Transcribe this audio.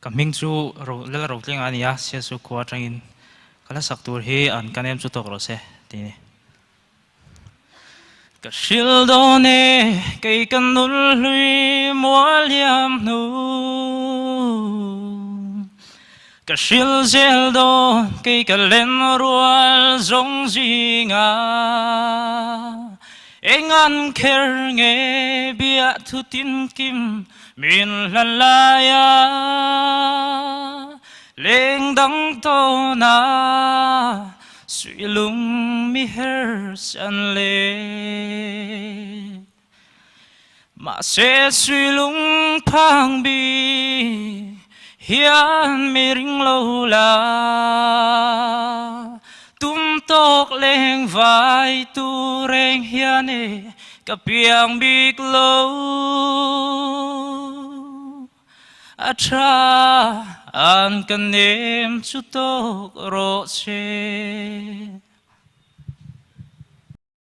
Kaming chu lel ro tling ania se su khwa tangin kala saktur hi an kanem chu tok ro se ti ka shil do ne kai kan nul hlui mo liam nu ka shil zel do kai ka len rual zong zinga engan kher nge bia thu tin kim min lalaya leng dang to na suy lung mi her san le mà sẽ suy lung phang bi hian mi ring lâu la tum tok leng vai tu reng hian e ka piang bik lo acha an kanem chu tok ro se